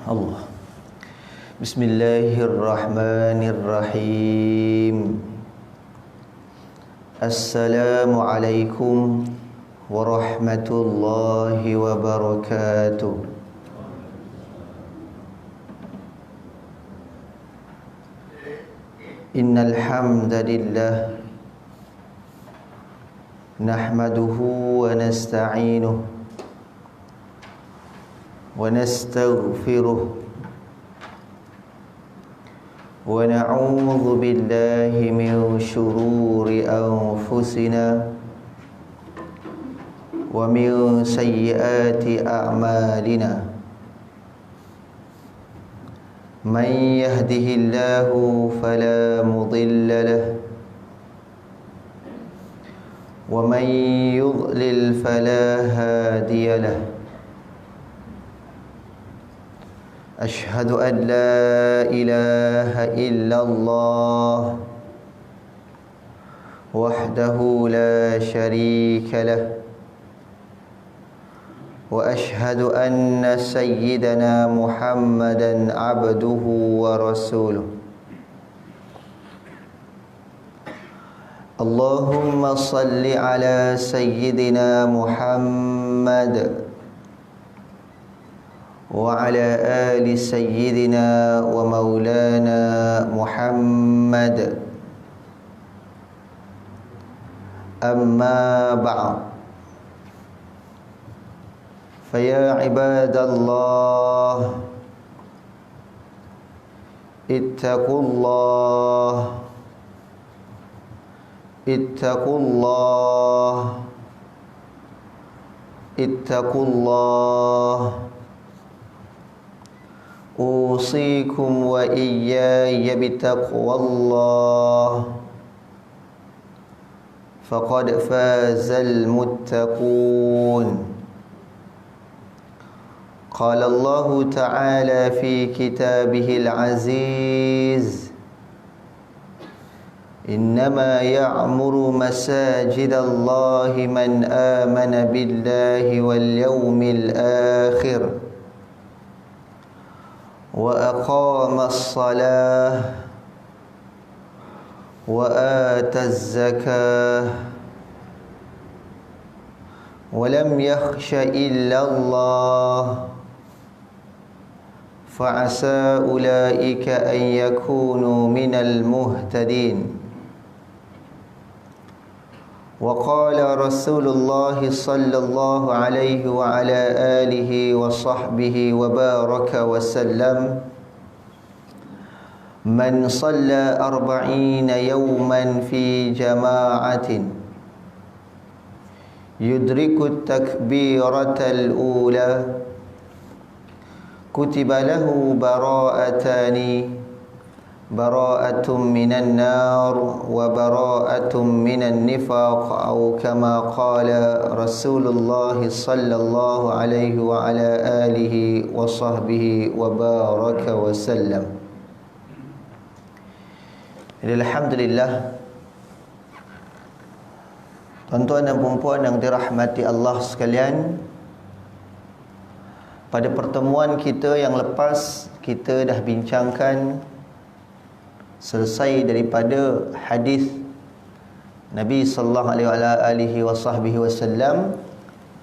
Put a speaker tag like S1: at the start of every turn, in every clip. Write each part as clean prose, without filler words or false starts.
S1: Allah. Bismillahirrahmanirrahim. Assalamualaikum warahmatullahi wabarakatuh. Innal hamdalillah nahmaduhu wa nasta'inuhu wa nastaghfiruh wa na'udzu billahi min shururi anfusina wa min sayyiati a'malina. Man yahdihillahu fala mudilla lahu wa man yudlil fala hadiya lahu. Ashhadu an la ilaha illallah wahdahu la syarika lah wa ashhadu anna sayyidana Muhammadan abduhu wa rasuluh. Allahumma salli ala sayyidina Muhammad wa ala ali sayyidina wa maulana Muhammad. Amma ba'd. Faya ibadallah, ittaqullah, ittaqullah, ittaqullah. Usikum wa iyaya bitaqwallah, faqad fazal muttaqun. Qala Allah Ta'ala fi kitabihil aziz, innama ya'muru masajidallahi man amana billahi wal yawmil akhir wa aqama as-salah wa ata az-zakah wa lam yakhsha illa Allah fa'asa ulaika an yakunu minal muhtadin. Wa qala Rasulullah sallallahu alaihi wa ala alihi wa sahbihi wa baraka wa sallam, man shalla 40 yawman fi jama'atin yudriku at-takbiratal ula kutiba lahu bara'atani, bara'atun minan nar wa bara'atun minan nifaq, atau kama qala Rasulullah sallallahu alaihi wa ala alihi wa sahbihi wa baraka wa sallam. Alhamdulillah, tuan-tuan dan puan-puan yang dirahmati Allah sekalian, pada pertemuan kita yang lepas, kita dah bincangkan selesai daripada hadis Nabi sallallahu alaihi wasallam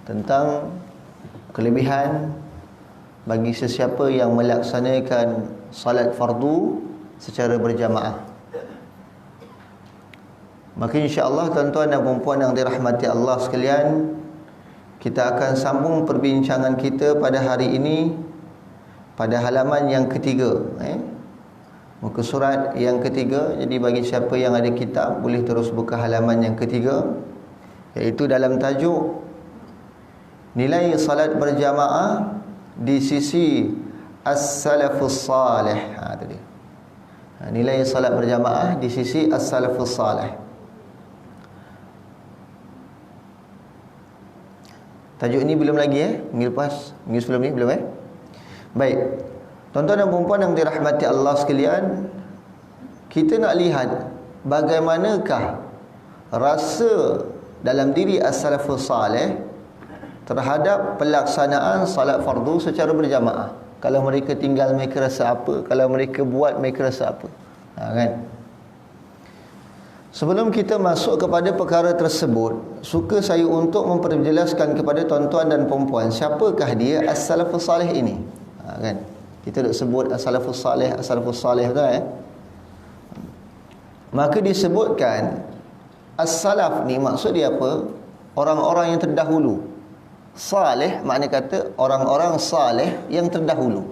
S1: tentang kelebihan bagi sesiapa yang melaksanakan salat fardu secara berjamaah. Maka insya-Allah tuan-tuan dan puan-puan yang dirahmati Allah sekalian, kita akan sambung perbincangan kita pada hari ini pada halaman yang ketiga, muka surat yang ketiga. Jadi bagi siapa yang ada kitab, boleh terus buka halaman yang ketiga, iaitu dalam tajuk nilai salat berjamaah di sisi as-salafus salih. Itu dia. Nilai salat berjamaah di sisi as-salafus salih. Tajuk ini belum lagi minggu lepas, minggu sebelum ni belum Baik. Tuan-tuan dan puan-puan yang dirahmati Allah sekalian, kita nak lihat bagaimanakah rasa dalam diri as-salafus salih terhadap pelaksanaan salat fardu secara berjamaah. Kalau mereka tinggal, mereka rasa apa? Kalau mereka buat, mereka rasa apa? Kan? Sebelum kita masuk kepada perkara tersebut, suka saya untuk memperjelaskan kepada tuan-tuan dan perempuan, siapakah dia as-salafus salih ini? Kan? Kita nak sebut as-salafus salih, as-salafus salih tu Maka disebutkan as-salaf ni maksud dia apa? Orang-orang yang terdahulu. Salih makna kata orang-orang salih yang terdahulu.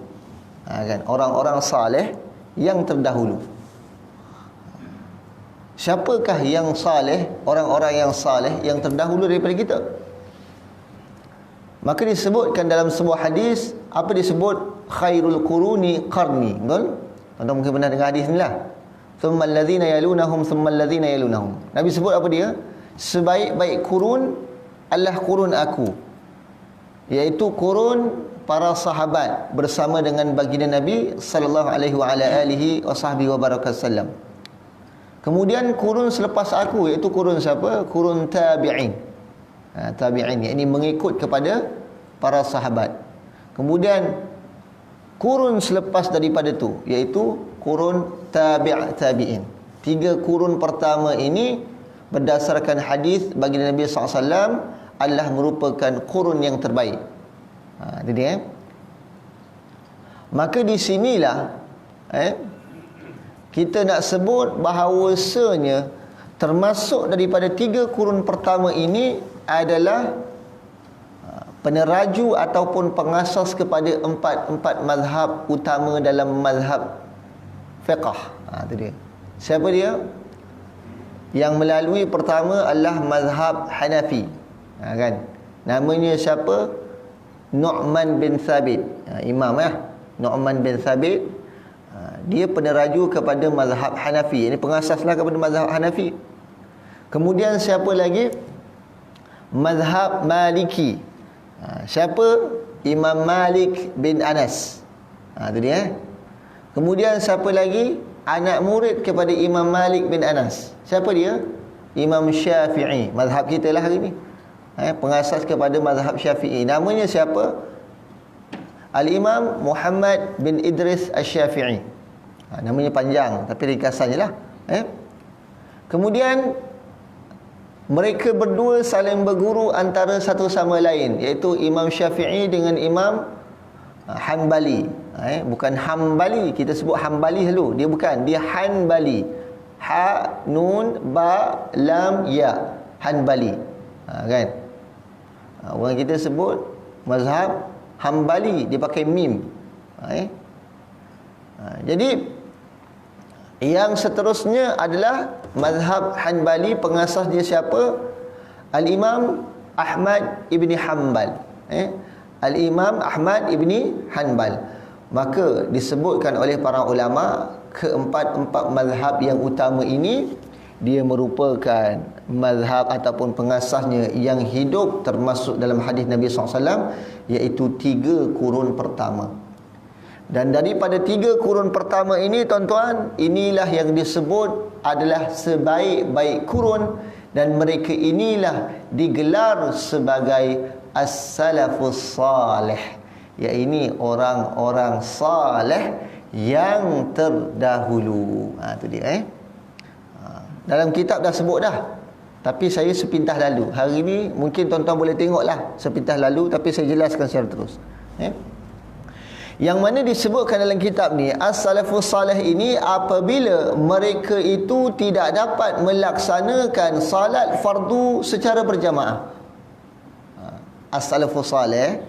S1: Kan? Orang-orang salih yang terdahulu. Siapakah yang salih? Orang-orang yang salih yang terdahulu daripada kita. Maka disebutkan dalam sebuah hadis, apa disebut? Khairul quruni qarni. Betul? Tuan-tuan mungkin pernah dengar hadis ni lah. Thumma alladhina yalunahum thumma alladhina yalunahum. Nabi sebut apa dia? Sebaik-baik kurun adalah kurun aku, iaitu kurun para sahabat bersama dengan baginda Nabi sallallahu alaihi wa ala alihi wa barakatuh. Kemudian kurun selepas aku, iaitu kurun siapa? Kurun tabi'in. Tabi'in, ini mengikut kepada para sahabat. Kemudian kurun selepas daripada tu, iaitu kurun tabi'in. 3 kurun pertama ini berdasarkan hadis baginda Nabi SAW adalah merupakan kurun yang terbaik. Jadi maka di sinilah kita nak sebut bahawasanya termasuk daripada 3 kurun pertama ini adalah peneraju ataupun pengasas kepada empat mazhab utama dalam mazhab fiqh. Itu dia. Siapa dia? Yang melalui pertama adalah mazhab Hanafi. Kan? Namanya siapa? Nu'man bin Thabit. Imam Nu'man bin Thabit. Dia peneraju kepada mazhab Hanafi. Ini pengasaslah kepada mazhab Hanafi. Kemudian siapa lagi? Mazhab Maliki. Siapa? Imam Malik bin Anas. Itu dia. Kemudian siapa lagi? Anak murid kepada Imam Malik bin Anas. Siapa dia? Imam Syafi'i. Mazhab kita lah hari ni. Pengasas kepada mazhab Syafi'i. Namanya siapa? Al-Imam Muhammad bin Idris Asy-Syafi'i. Namanya panjang, tapi ringkasannya lah. Kemudian mereka berdua saling berguru antara satu sama lain, iaitu Imam Syafi'i dengan Imam Hanbali. Bukan Hambali, kita sebut Hambali dulu. Dia bukan, dia Hanbali. Ha, nun, ba, lam, ya. Hanbali. Kan? Orang kita sebut mazhab Hambali, dia pakai mim. Jadi yang seterusnya adalah mazhab Hanbali. Pengasas dia siapa? Al-Imam Ahmad ibni Hanbal. Al-Imam Ahmad ibni Hanbal. Maka disebutkan oleh para ulama, keempat-empat mazhab yang utama ini dia merupakan mazhab ataupun pengasasnya yang hidup termasuk dalam hadis Nabi SAW, iaitu 3 kurun pertama. Dan daripada 3 kurun pertama ini, tuan-tuan, inilah yang disebut adalah sebaik-baik kurun, dan mereka inilah digelar sebagai as-salafus salih, iaitu orang-orang salih yang terdahulu. Itu dia. Dalam kitab dah sebut dah, tapi saya sepintas lalu. Hari ni mungkin tuan-tuan boleh tengoklah sepintas lalu, tapi saya jelaskan secara terus. Yang mana disebutkan dalam kitab ni, as-salafus salih ini apabila mereka itu tidak dapat melaksanakan salat fardu secara berjamaah. As-salafus salih,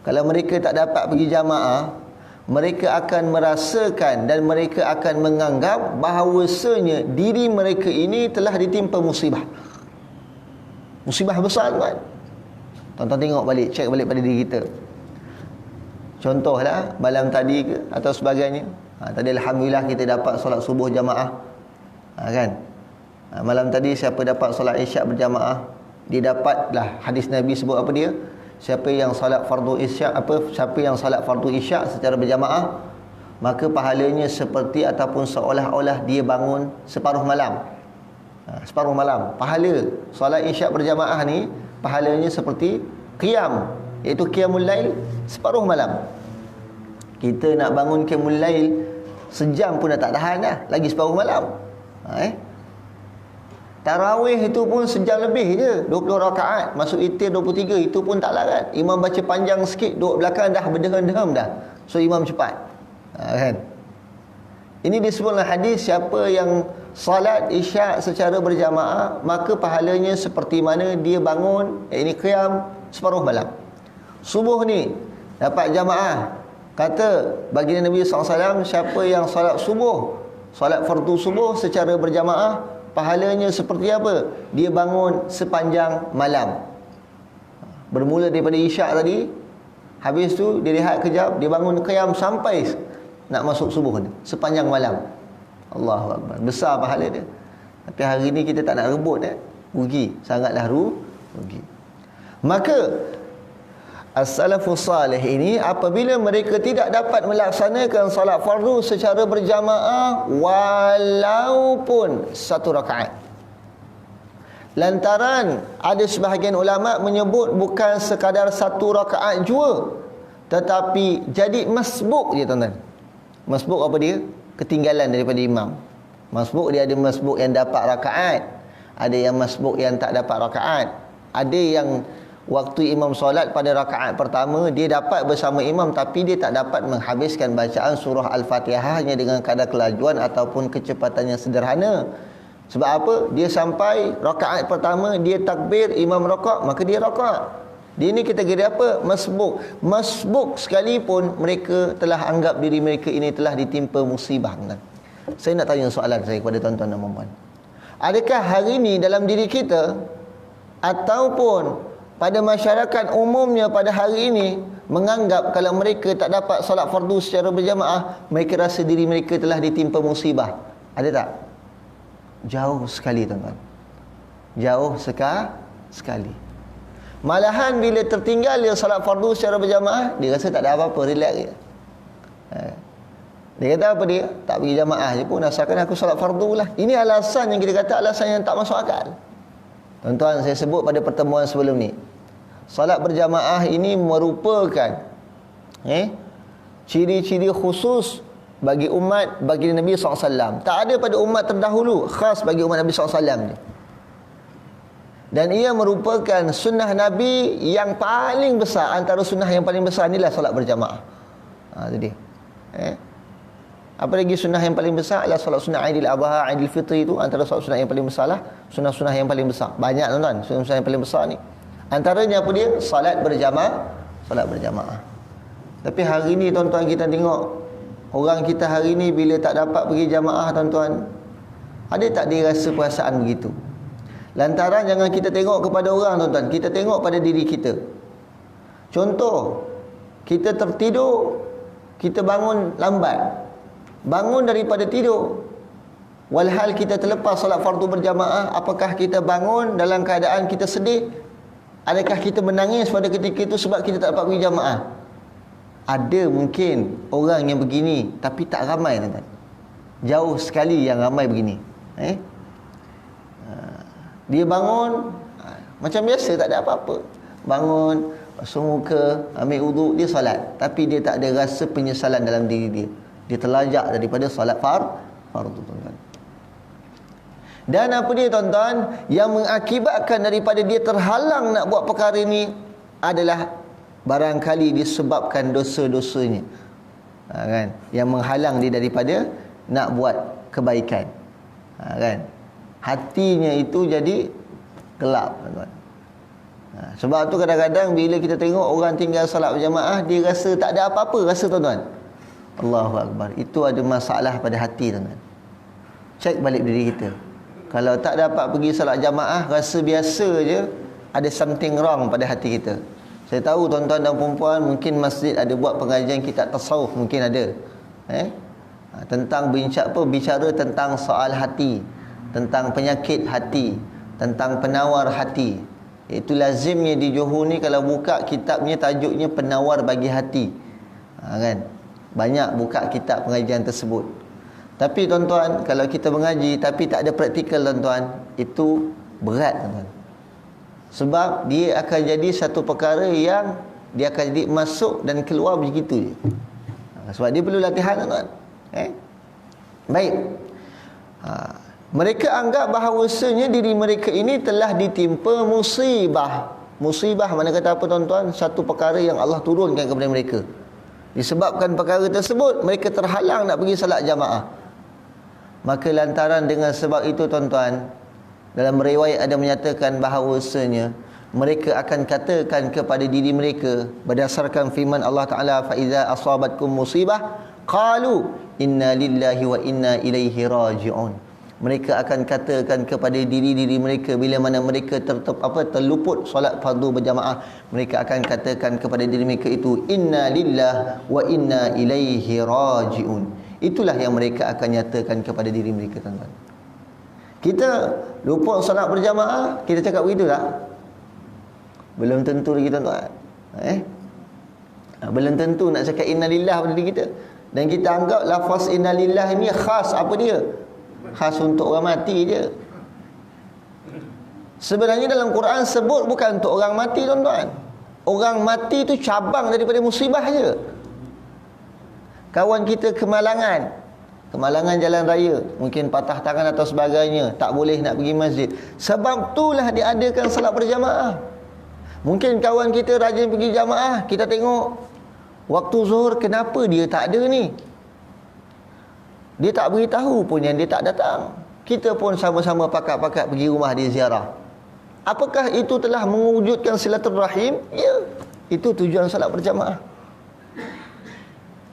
S1: kalau mereka tak dapat pergi jamaah, mereka akan merasakan dan mereka akan menganggap bahawasanya diri mereka ini telah ditimpa musibah. Musibah besar kan? Tuan-tuan tengok balik, cek balik pada diri kita. Contohlah malam tadi ke atau sebagainya. Tadi alhamdulillah kita dapat solat subuh jamaah. Kan? Malam tadi siapa dapat solat isyak berjamaah, dia dapatlah hadis Nabi sebut apa dia? Siapa yang solat fardu isyak siapa yang solat fardu isyak secara berjamaah, maka pahalanya seperti ataupun seolah-olah dia bangun separuh malam. Separuh malam. Pahala solat isyak berjamaah ni pahalanya seperti qiyam, iaitu qiyamul lail separuh malam. Kita nak bangun qiyamul lail sejam pun dah tak tahan dah, lagi separuh malam. Tarawih itu pun sejam lebih je, 20 rakaat, masuk itir 23, itu pun tak larat. Imam baca panjang sikit, duduk belakang dah berdeham-deham dah. So imam cepat. Kan? Ini disebutlah hadis, siapa yang salat isyak secara berjamaah, maka pahalanya seperti mana dia bangun, ini qiyam separuh malam. Subuh ni dapat jamaah. Kata baginda Nabi SAW, siapa yang salat subuh, salat fardu subuh secara berjamaah, pahalanya seperti apa? Dia bangun sepanjang malam. Bermula daripada isyak tadi, habis tu dia rehat kejap, dia bangun qiyam sampai nak masuk subuh ni, sepanjang malam. Allahu Akbar. Besar pahala dia. Tapi hari ni kita tak nak rebut, rugi, sangatlah rugi. Maka as-salafus salih ini, apabila mereka tidak dapat melaksanakan salat fardu secara berjamaah walaupun satu rakaat, lantaran ada sebahagian ulama menyebut bukan sekadar satu rakaat jua, tetapi jadi masbuk dia, tuan-tuan. Masbuk apa dia? Ketinggalan daripada imam. Masbuk dia ada masbuk yang dapat rakaat, ada yang masbuk yang tak dapat rakaat. Ada yang waktu imam solat pada rakaat pertama dia dapat bersama imam, tapi dia tak dapat menghabiskan bacaan surah Al-Fatihah hanya dengan kadar kelajuan ataupun kecepatan yang sederhana. Sebab apa? Dia sampai rakaat pertama, dia takbir, imam rakaat, maka dia rakaat. Dia ni kategori apa? Masbuk. Masbuk sekalipun mereka telah anggap diri mereka ini telah ditimpa musibah. Saya nak tanya soalan saya kepada tuan-tuan dan puan-puan. Adakah hari ini dalam diri kita ataupun pada masyarakat umumnya pada hari ini menganggap kalau mereka tak dapat solat fardu secara berjamaah, mereka rasa diri mereka telah ditimpa musibah? Ada tak? Jauh sekali, tuan-tuan. Jauh sekali. Malahan bila tertinggal dia solat fardu secara berjamaah, dia rasa tak ada apa-apa, relax je. Dia kata apa dia? Tak pergi jamaah je pun, asalkan aku solat fardu lah. Ini alasan yang kita kata alasan yang tak masuk akal. Tuan-tuan, saya sebut pada pertemuan sebelum ni, solat berjamaah ini merupakan ciri-ciri khusus bagi umat baginda Nabi SAW. Tak ada pada umat terdahulu, khas bagi umat Nabi SAW ni. Dan ia merupakan sunnah Nabi yang paling besar. Antara sunnah yang paling besar inilah solat berjamaah. Jadi apa lagi sunnah yang paling besar adalah solat sunnah Aidil Adha, Aidil Fitri. Itu antara solat sunnah yang paling besar lah. Sunnah-sunnah yang paling besar. Banyak, tuan-tuan, sunnah-sunnah yang paling besar ni. Antaranya apa dia? Salat berjamaah. Salat berjamaah. Tapi hari ni, tuan-tuan, kita tengok orang kita hari ni bila tak dapat pergi jamaah, tuan-tuan, ada tak dia rasa perasaan begitu? Lantaran jangan kita tengok kepada orang, tuan-tuan, kita tengok pada diri kita. Contoh, kita tertidur, kita bangun lambat, bangun daripada tidur, walhal kita terlepas solat fardu berjamaah. Apakah kita bangun dalam keadaan kita sedih? Adakah kita menangis pada ketika itu sebab kita tak dapat pergi jamaah? Ada mungkin orang yang begini, tapi tak ramai, tuan-tuan. Jauh sekali yang ramai begini. Dia bangun macam biasa, tak ada apa-apa. Bangun, basuh muka, ambil wuduk, dia solat. Tapi dia tak ada rasa penyesalan dalam diri dia. Dia terlajak daripada solat fardu, tuan-tuan. Dan apa dia, tuan-tuan, yang mengakibatkan daripada dia terhalang nak buat perkara ini adalah barangkali disebabkan dosa-dosanya, kan? Yang menghalang dia daripada nak buat kebaikan, kan? Hatinya itu jadi gelap, tuan-tuan. Sebab tu kadang-kadang bila kita tengok orang tinggal salat berjamaah, dia rasa tak ada apa-apa, rasa, tuan-tuan. Allahu Akbar. Itu ada masalah pada hati, tuan-tuan. Cek balik diri kita. Kalau tak dapat pergi salat jamaah, rasa biasa je, ada something wrong pada hati kita. Saya tahu tuan-tuan dan puan-puan mungkin masjid ada buat pengajian kitab tasawuf, mungkin ada. Tentang bicara tentang soal hati, tentang penyakit hati, tentang penawar hati. Itu lazimnya di Johor ni kalau buka kitabnya tajuknya Penawar Bagi Hati. Kan? Banyak buka kitab pengajian tersebut. Tapi tuan-tuan, kalau kita mengaji tapi tak ada praktikal, tuan-tuan, itu berat, tuan-tuan. Sebab dia akan jadi satu perkara yang dia akan jadi masuk dan keluar begitu je. Sebab dia perlu latihan, tuan. Baik. Mereka anggap bahawasanya diri mereka ini telah ditimpa musibah. Musibah mana kata apa, tuan-tuan? Satu perkara yang Allah turunkan kepada mereka. Disebabkan perkara tersebut, mereka terhalang nak pergi salat jamaah. Maka lantaran dengan sebab itu, tuan-tuan, dalam riwayat ada menyatakan bahawasanya mereka akan katakan kepada diri mereka berdasarkan firman Allah Ta'ala, فَإِذَا أَصَابَتْكُمْ مُصِيبَةٌ قَالُوا إِنَّا لِلَّهِ وَإِنَّا إِلَيْهِ رَاجِعُونَ. Mereka akan katakan kepada diri-diri mereka bila mana mereka terluput solat fardu berjamaah, mereka akan katakan kepada diri mereka itu, inna lillah wa inna ilaihi raji'un. Itulah yang mereka akan nyatakan kepada diri mereka, tuan-tuan. Kita luput solat berjamaah, kita cakap begitu tak? Belum tentu lagi, tuan-tuan. Belum tentu nak cakap inna lillah pada diri kita. Dan kita anggap lafaz inna lillah ini khas apa dia? Khas untuk orang mati je. Sebenarnya dalam Quran sebut bukan untuk orang mati, tuan-tuan. Orang mati itu cabang daripada musibah je. Kawan kita kemalangan jalan raya, mungkin patah tangan atau sebagainya, tak boleh nak pergi masjid. Sebab itulah diadakan salat berjamaah. Mungkin kawan kita rajin pergi jamaah, kita tengok waktu zuhur kenapa dia tak ada ni? Dia tak beritahu pun yang dia tak datang. Kita pun sama-sama pakat-pakat pergi rumah dia ziarah. Apakah itu telah mewujudkan silaturahim? Ya, itu tujuan salat berjamaah.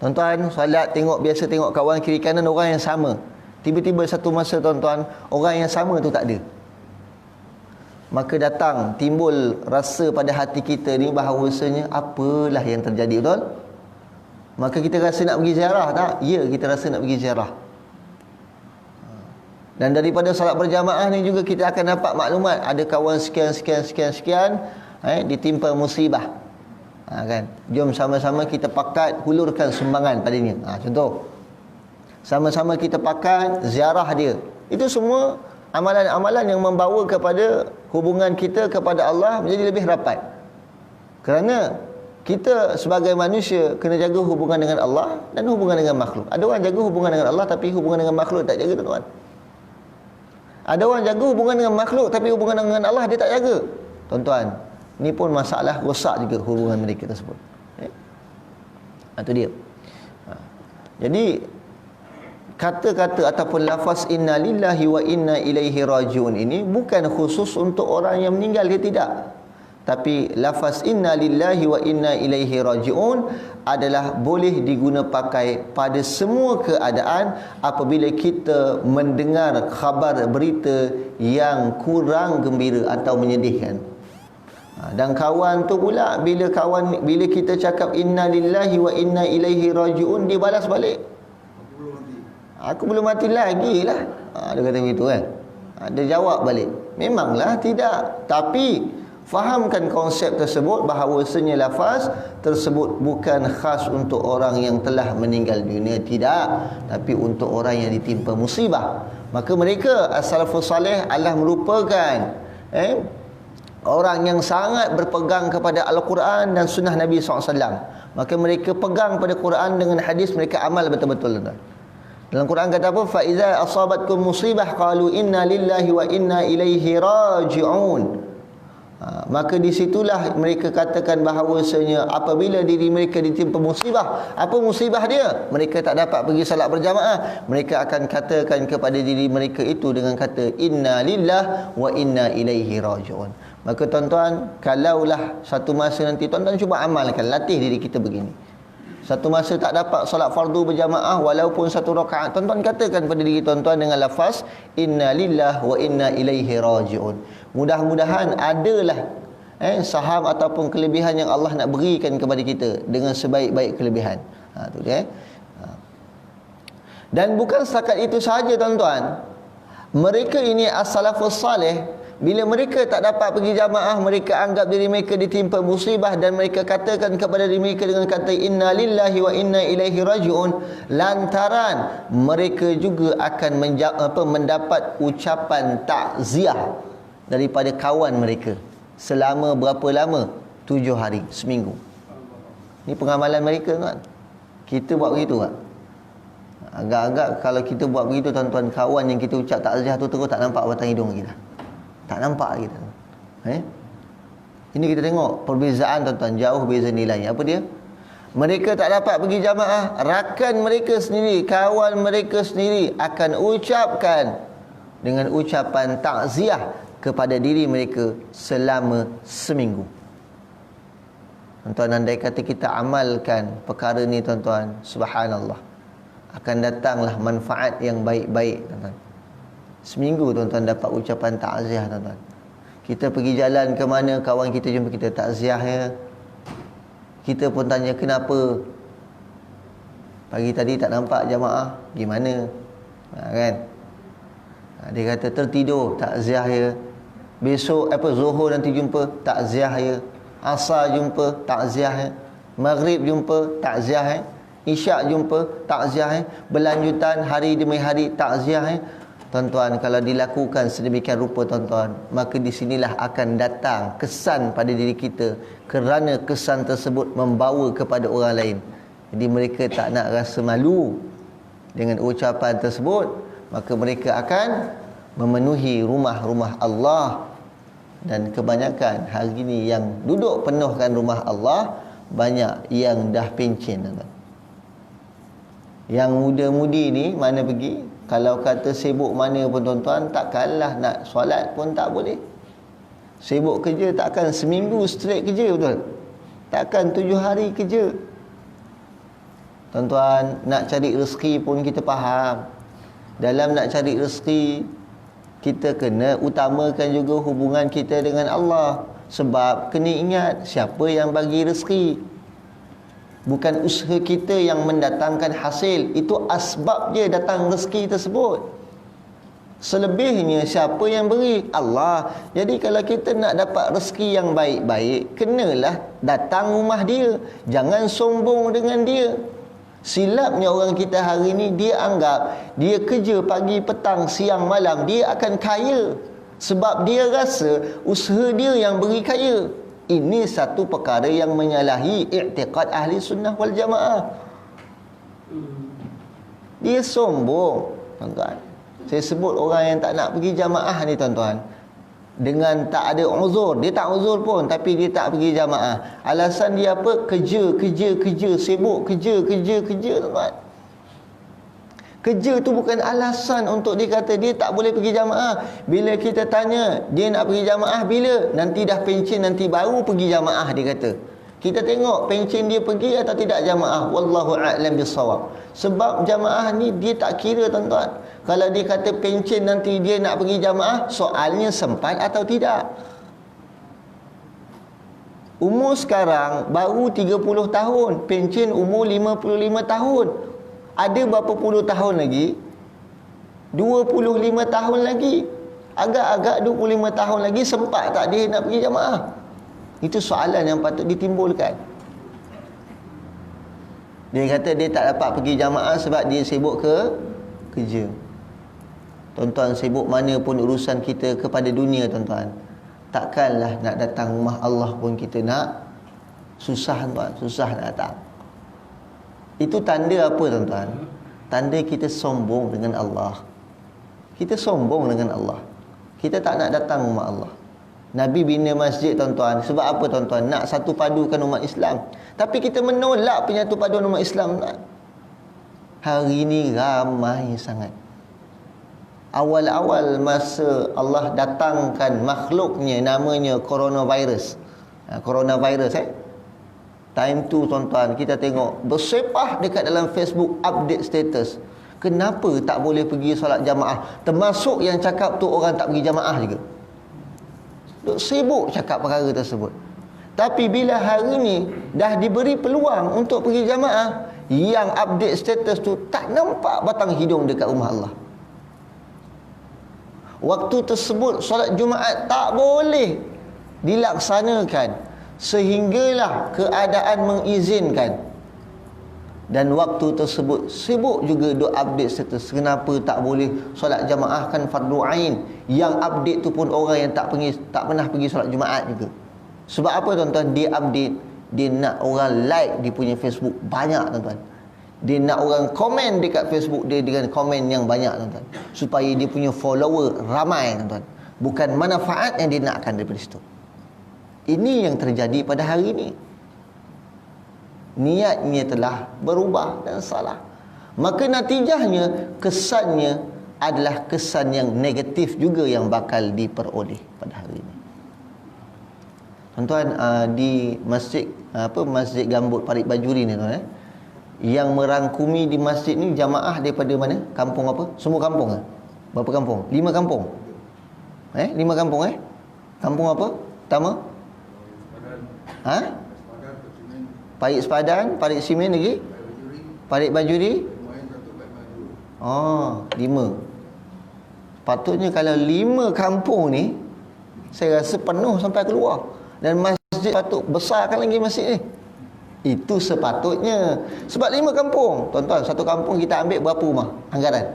S1: Tuan-tuan, salat biasa tengok kawan kiri kanan orang yang sama. Tiba-tiba satu masa, tuan-tuan, orang yang sama tu tak ada. Maka datang timbul rasa pada hati kita ni bahawasanya apalah yang terjadi, betul? Maka kita rasa nak pergi ziarah tak? Ya, kita rasa nak pergi ziarah. Dan daripada salat berjamaah ni juga kita akan dapat maklumat ada kawan sekian ditimpa musibah. Kan? Jom sama-sama kita pakat hulurkan sumbangan padanya. Contoh, sama-sama kita pakat ziarah dia. Itu semua amalan-amalan yang membawa kepada hubungan kita kepada Allah menjadi lebih rapat. Kerana kita sebagai manusia kena jaga hubungan dengan Allah dan hubungan dengan makhluk. Ada orang jaga hubungan dengan Allah tapi hubungan dengan makhluk tak jaga, tuan-tuan. Ada orang jaga hubungan dengan makhluk tapi hubungan dengan Allah dia tak jaga. Tuan-tuan, ni pun masalah rosak juga hubungan mereka tersebut. Itu dia. Jadi kata-kata ataupun lafaz inna lillahi wa inna ilaihi rajiun ini bukan khusus untuk orang yang meninggal, dia tidak. Tapi lafaz inna lillahi wa inna ilaihi rajiun adalah boleh diguna pakai pada semua keadaan apabila kita mendengar khabar berita yang kurang gembira atau menyedihkan. Dan kawan tu pula bila kita cakap inna lillahi wa inna ilaihi rajiun, dia balas balik, aku belum mati lagi lah. Dia kata begitu kan. Dia jawab balik, memanglah tidak. Tapi fahamkan konsep tersebut bahawasanya lafaz tersebut bukan khas untuk orang yang telah meninggal dunia, tidak, tapi untuk orang yang ditimpa musibah. Maka mereka as-salafus salih adalah merupakan orang yang sangat berpegang kepada Al-Quran dan sunnah Nabi SAW. Maka mereka pegang pada Quran dengan hadis, mereka amal betul-betul. Dalam Quran kata apa? فَإِذَا أَصَابَتْكُمْ مُصِيبَةٌ قَالُوا إِنَّا لِلَّهِ وَإِنَّا إِلَيْهِ رَاجِعُونَ. Maka disitulah mereka katakan bahawasanya apabila diri mereka ditimpa musibah. Apa musibah dia? Mereka tak dapat pergi salat berjamaah. Mereka akan katakan kepada diri mereka itu dengan kata inna lillah wa inna ilaihi raji'un. Maka tuan-tuan, kalaulah satu masa nanti tuan-tuan cuba amalkan, latih diri kita begini. Satu masa tak dapat solat fardu berjamaah walaupun satu rakaat, tuan-tuan katakan pada diri tuan-tuan dengan lafaz inna lillah wa inna ilaihi raji'un. Mudah-mudahan adalah saham ataupun kelebihan yang Allah nak berikan kepada kita dengan sebaik-baik kelebihan. Tu dia. Dan bukan setakat itu sahaja, tuan-tuan. Mereka ini as-salafus salih, bila mereka tak dapat pergi jamaah, mereka anggap diri mereka ditimpa musibah dan mereka katakan kepada diri mereka dengan kata inna lillahi wa inna ilaihi raji'un, lantaran mereka juga akan mendapat ucapan takziah daripada kawan mereka selama berapa lama? 7 hari, seminggu. Ini pengamalan mereka, kan? Kita buat begitu tak? Agak-agak kalau kita buat begitu tuan-tuan, kawan yang kita ucap takziah tu terus tak nampak batang hidung kita. Tak nampak kita. Ini kita tengok perbezaan tuan-tuan, jauh beza nilai. Apa dia? Mereka tak dapat pergi jamaah, rakan mereka sendiri, kawan mereka sendiri akan ucapkan dengan ucapan takziah kepada diri mereka selama seminggu. Tuan-tuan, andai kata kita amalkan perkara ni tuan-tuan, subhanallah, akan datanglah manfaat yang baik-baik tuan-tuan. Seminggu tuan-tuan dapat ucapan takziah tuan-tuan. Kita pergi jalan ke mana, kawan kita jumpa kita, takziah ya. Kita pun tanya kenapa pagi tadi tak nampak jamaah, gimana? Kan? Dia kata tertidur, takziah ya. Besok Zuhur nanti jumpa, takziah ya. Asar jumpa, takziah ya. Maghrib jumpa, takziah ya. Isyak jumpa, takziah ya. Berlanjutan hari demi hari, takziah ya. Tuan-tuan, kalau dilakukan sedemikian rupa tuan-tuan, maka di sinilah akan datang kesan pada diri kita, kerana kesan tersebut membawa kepada orang lain. Jadi mereka tak nak rasa malu dengan ucapan tersebut, maka mereka akan memenuhi rumah-rumah Allah. Dan kebanyakan hari ini yang duduk penuhkan rumah Allah, banyak yang dah pencen tuan-tuan. Yang muda-mudi ni mana pergi? Kalau kata sibuk mana pun tuan-tuan, takkanlah nak solat pun tak boleh. Sibuk kerja, takkan seminggu straight kerja betul. Takkan 7 hari kerja. Tuan-tuan, nak cari rezeki pun kita faham. Dalam nak cari rezeki, kita kena utamakan juga hubungan kita dengan Allah. Sebab kena ingat, siapa yang bagi rezeki? Bukan usaha kita yang mendatangkan hasil. Itu asbab dia datang rezeki tersebut. Selebihnya siapa yang beri? Allah. Jadi kalau kita nak dapat rezeki yang baik-baik, kenalah datang rumah dia. Jangan sombong dengan dia. Silapnya orang kita hari ni, dia anggap dia kerja pagi, petang, siang, malam, dia akan kaya. Sebab dia rasa usaha dia yang beri kaya. Ini satu perkara yang menyalahi i'tiqad ahli sunnah wal jamaah. Dia sombong, tuan-tuan. Saya sebut orang yang tak nak pergi jamaah ni tuan-tuan, dengan tak ada uzur. Dia tak uzur pun, tapi dia tak pergi jamaah. Alasan dia apa? Kerja, sibuk kerja, tuan-tuan. Kerja tu bukan alasan untuk dia kata dia tak boleh pergi jamaah. Bila kita tanya dia nak pergi jamaah bila? Nanti dah pencen, nanti baru pergi jamaah, dia kata. Kita tengok pencen dia pergi atau tidak jamaah. Wallahu a'lam bissawab. Sebab jamaah ni dia tak kira tuan-tuan. Kalau dia kata pencen nanti dia nak pergi jamaah, soalnya sempat atau tidak. Umur sekarang baru 30 tahun, pencen umur 55 tahun. Ada berapa puluh tahun lagi? 25 tahun lagi. Agak-agak 25 tahun lagi, sempat tak dia nak pergi jamaah? Itu soalan yang patut ditimbulkan. Dia kata dia tak dapat pergi jamaah sebab dia sibuk kerja. Tuan-tuan, sibuk mana pun urusan kita kepada dunia tuan-tuan, takkanlah nak datang rumah Allah pun kita nak susah tuan, susah nak datang. Itu tanda apa tuan-tuan? Tanda kita sombong dengan Allah. Kita sombong dengan Allah. Kita tak nak datang rumah Allah. Nabi bina masjid tuan-tuan. Sebab apa tuan-tuan? Nak satu padukan umat Islam. Tapi kita menolak penyatu paduan umat Islam. Hari ini ramai sangat. Awal-awal masa Allah datangkan makhluknya, namanya coronavirus. Coronavirus time tu tuan-tuan, kita tengok bersepah dekat dalam Facebook, update status. Kenapa tak boleh pergi solat jamaah? Termasuk yang cakap tu orang tak pergi jamaah juga. Duk sibuk cakap perkara tersebut. Tapi bila hari ni dah diberi peluang untuk pergi jamaah, yang update status tu tak nampak batang hidung dekat rumah Allah. Waktu tersebut solat Jumaat tak boleh dilaksanakan sehinggalah keadaan mengizinkan. Dan waktu tersebut sibuk juga duk update status. Kenapa tak boleh solat jamaah, kan fardu ain. Yang update tu pun orang yang tak pernah pergi solat Jumaat juga. Sebab apa tuan-tuan? Dia update, dia nak orang like dia punya Facebook banyak tuan-tuan. Dia nak orang komen dekat Facebook dia dengan komen yang banyak, tuan-tuan, supaya dia punya follower ramai, tuan-tuan. Bukan manfaat yang dia nakkan daripada situ. Ini yang terjadi pada hari ini. Niatnya telah berubah dan salah. Maka natijahnya, kesannya adalah kesan yang negatif juga yang bakal diperoleh pada hari ini. Tuan-tuan, di masjid Masjid Gambut Parit Bajuri ni, tuan, yang merangkumi di masjid ni jamaah daripada mana? Kampung apa? Semua kampung ke? Berapa kampung? 5 kampung. 5 kampung Kampung apa? Pertama? Parit Sepadan, Parit Simen lagi? Parit Bajuri? 5. Patutnya kalau 5 kampung ni, saya rasa penuh sampai keluar. Dan masjid patut besarkan lagi masjid ni. Itu sepatutnya. Sebab 5 kampung, tuan-tuan, satu kampung kita ambil berapa rumah anggaran?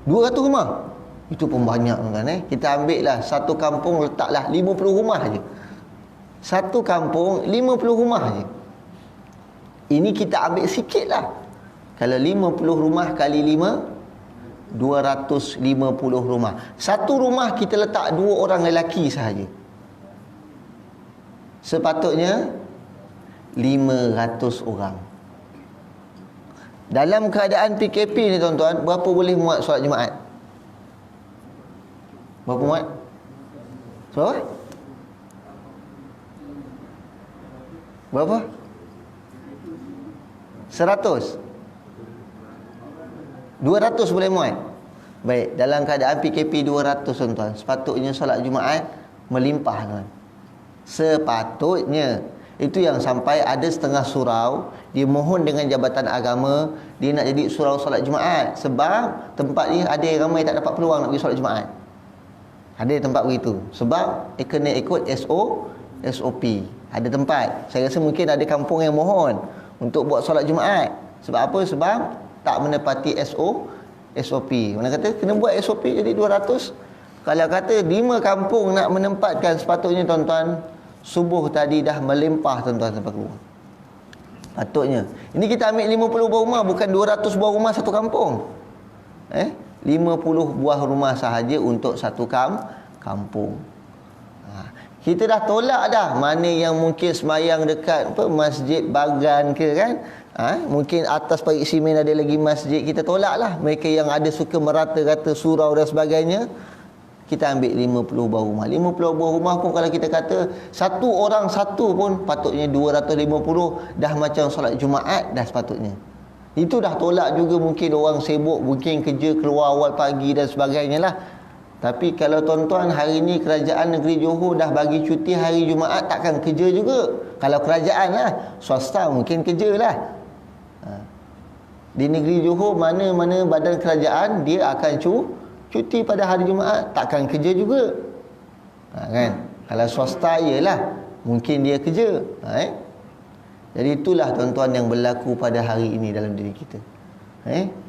S1: 200 rumah. Itu pun banyak, tuan-tuan. Kita ambil lah satu kampung, letaklah 50 rumah je. Satu kampung 50 rumah je. Ini kita ambil sikit lah. Kalau 50 rumah kali 5, 250 rumah. Satu rumah kita letak 2 orang lelaki sahaja. Sepatutnya 500 orang. Dalam keadaan PKP ni, tuan-tuan, berapa boleh muat solat Jumaat? Berapa muat? Berapa? Berapa? 100? 200 boleh muat? Baik, dalam keadaan PKP 200, tuan-tuan, sepatutnya solat Jumaat melimpah, tuan. Sepatutnya. Itu yang sampai ada setengah surau dia mohon dengan Jabatan Agama, dia nak jadi surau solat Jumaat. Sebab tempat ni ada yang ramai tak dapat peluang nak pergi solat Jumaat. Ada tempat begitu. Sebab kena ikut SOP. Ada tempat. Saya rasa mungkin ada kampung yang mohon untuk buat solat Jumaat. Sebab apa? Sebab tak menepati SOP. Mana kata kena buat SOP jadi 200. Kalau kata 5 kampung nak menempatkan, sepatutnya, tuan-tuan, subuh tadi dah melimpah, tuan-tuan, sampai keluar. Patutnya. Ini kita ambil 50 buah rumah, bukan 200 buah rumah satu kampung. 50 buah rumah sahaja untuk satu kampung. Kita dah tolak dah. Mana yang mungkin semayang dekat Masjid Bagan ke, kan? Mungkin atas Parit Simen ada lagi masjid, kita tolak lah. Mereka yang ada suka merata-rata surau dan sebagainya, kita ambil 50 buah rumah. 50 buah rumah pun kalau kita kata satu orang satu pun, patutnya 250 dah macam solat Jumaat dah sepatutnya. Itu dah tolak juga. Mungkin orang sibuk, mungkin kerja keluar awal pagi dan sebagainya lah. Tapi kalau, tuan-tuan, hari ni kerajaan negeri Johor dah bagi cuti hari Jumaat, takkan kerja juga. Kalau kerajaan lah, swasta mungkin kerja lah. Di negeri Johor, mana-mana badan kerajaan dia akan cuti pada hari Jumaat, takkan kerja juga. Kan? Kalau swasta ialah mungkin dia kerja. Jadi itulah, tuan-tuan, yang berlaku pada hari ini dalam diri kita.